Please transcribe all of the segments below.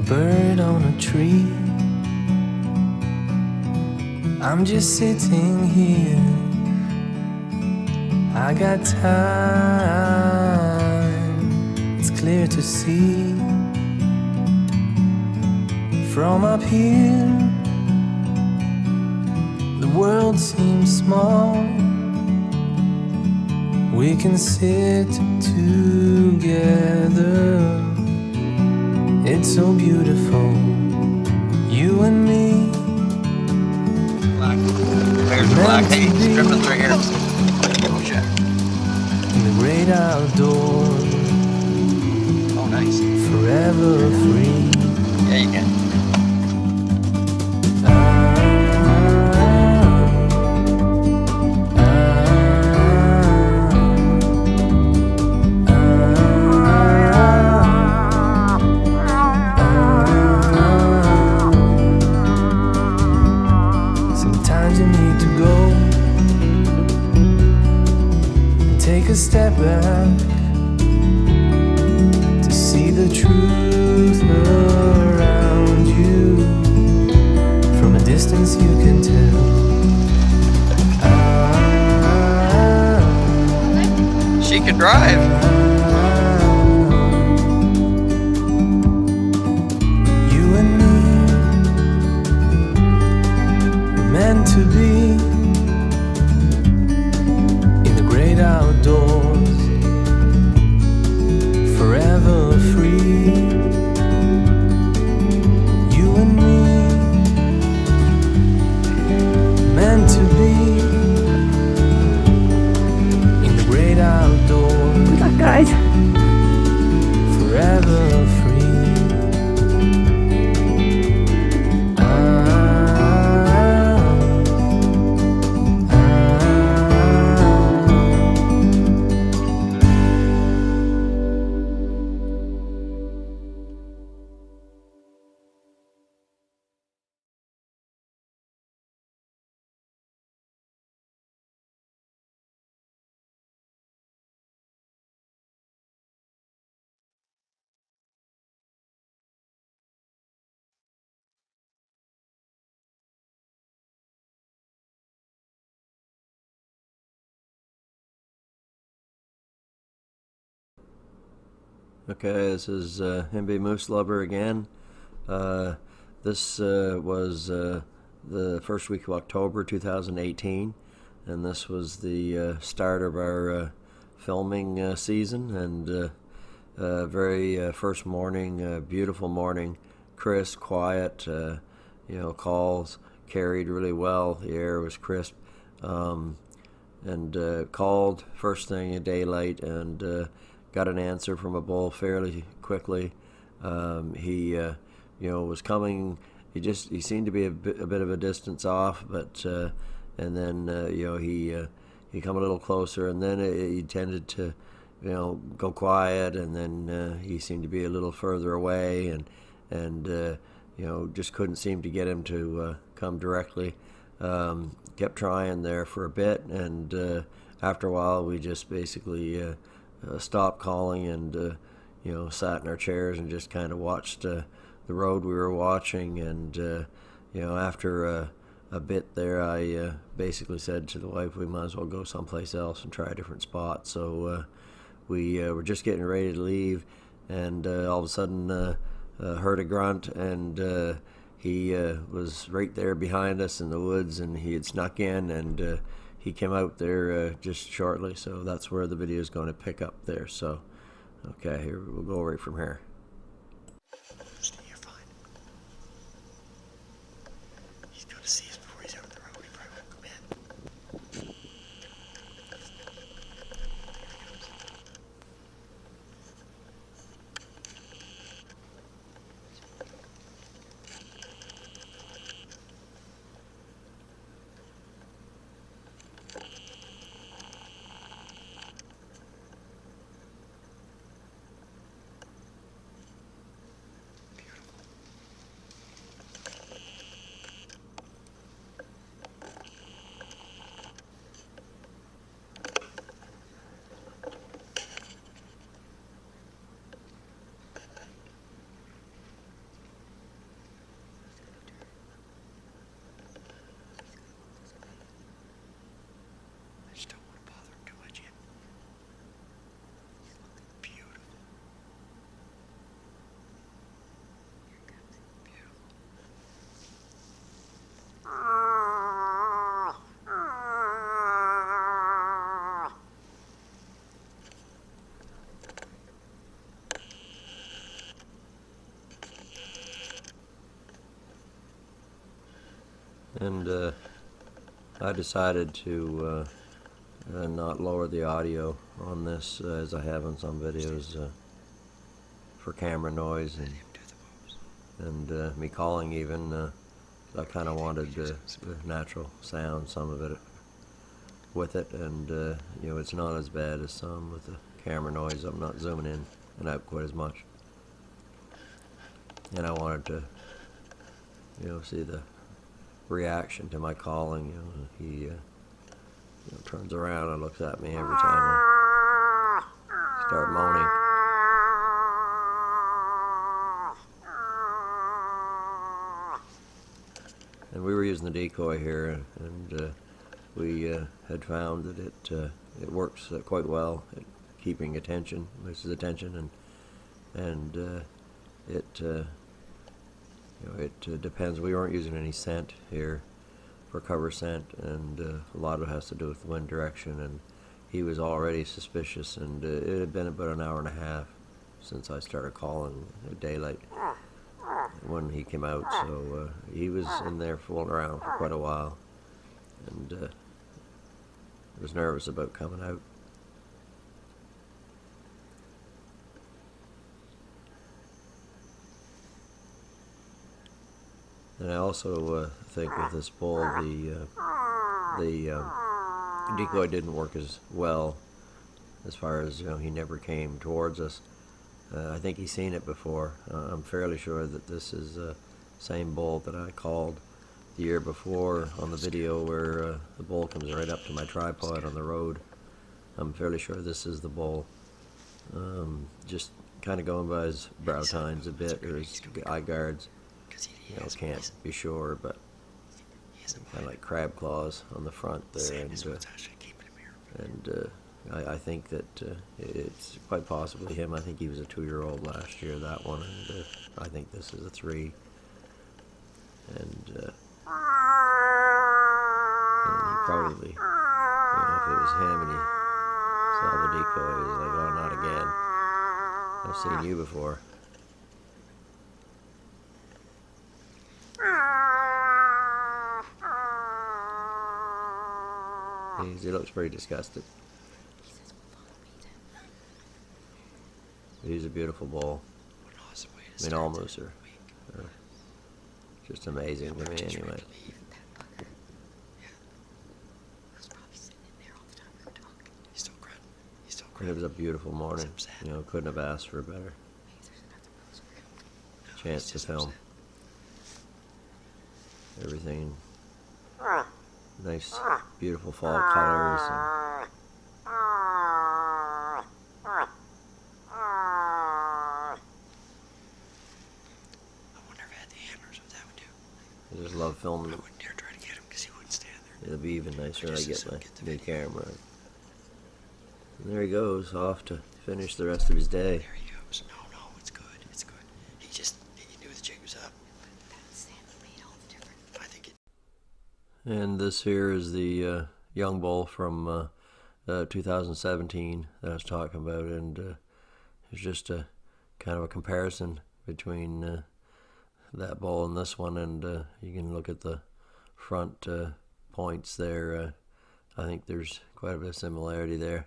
bird on a tree. I'm just sitting here. I got time, it's clear to see. From up here, the world seems small. We can sit together. It's so beautiful, you and me. Black. There's the black hay stripping through here. In the great outdoors. Oh, nice. Forever free. Yeah, you can. Sometimes you need to go and take a step back to see the truth around you. From a distance you can tell. She can drive. You and me were meant to be in the great outdoors, forever free. You and me meant to be in the great outdoors. Good luck, guys. Forever free. Okay, this is MB Moose Lover again. This was the first week of October 2018, and this was the start of our filming season. And very first morning, beautiful morning, crisp, quiet. Calls carried really well. The air was crisp, and called first thing in daylight, and got an answer from a bull fairly quickly. He was coming. He seemed to be a bit of a distance off, but and then he come a little closer, and then he tended to go quiet, and then he seemed to be a little further away, and just couldn't seem to get him to come directly. Kept trying there for a bit, and after a while we just basically stopped calling and sat in our chairs and just kind of watched the road we were watching. And after a bit there, I basically said to the wife, we might as well go someplace else and try a different spot. So we were just getting ready to leave, and all of a sudden heard a grunt, and he was right there behind us in the woods, and he had snuck in, and he came out there just shortly. So that's where the video is going to pick up there. So okay, here we'll go right from here. You're fine. He's going to see us before he's out on the road. He probably won't come in. And I decided to not lower the audio on this as I have on some videos for camera noise and me calling even. I kind of wanted the natural sound, some of it with it, and you know, it's not as bad as some with the camera noise. I'm not zooming in and out quite as much, and I wanted to, you know, see the reaction to my calling. You know, he you know, turns around and looks at me every time I start moaning. And we were using the decoy here, and we had found that it works quite well at keeping attention, his attention, and it you know, it depends. We weren't using any scent here for cover scent, and a lot of it has to do with the wind direction. And he was already suspicious, and it had been about an hour and a half since I started calling at daylight when he came out, so he was in there fooling around for quite a while, and was nervous about coming out. And I also think with this bull, the decoy didn't work as well, as far as, you know, he never came towards us. I think he's seen it before. I'm fairly sure that this is the same bull that I called the year before on the video where the bull comes right up to my tripod on the road. I'm fairly sure this is the bull. Just kind of going by his brow tines a bit, or his eye guards. You know, can't be sure, but kind of like crab claws on the front there, and I think that it's quite possibly him. I think he was a 2-year-old last year, that one, and I think this is a 3. And he probably, you know, if it was him and he saw the decoy, he was like, oh, not again. I've seen you before. He looks pretty disgusted. He's a beautiful bull. I mean, all moose are just amazing to me anyway. And it was a beautiful morning. You know, couldn't have asked for a better chance to film. Everything, nice, beautiful fall colors. I just love filming them. I wouldn't dare try to get him because he wouldn't stand there. It'll be even nicer when I get my new camera. And there he goes, off to finish the rest of his day. There he goes. No, it's good. It's good. He knew the jig was up. I think it. And this here is the young bull from 2017 that I was talking about, and it's just a kind of a comparison between that bull and this one, and you can look at the front points there. I think there's quite a bit of similarity there.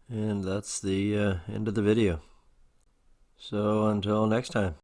And that's the end of the video. So until next time.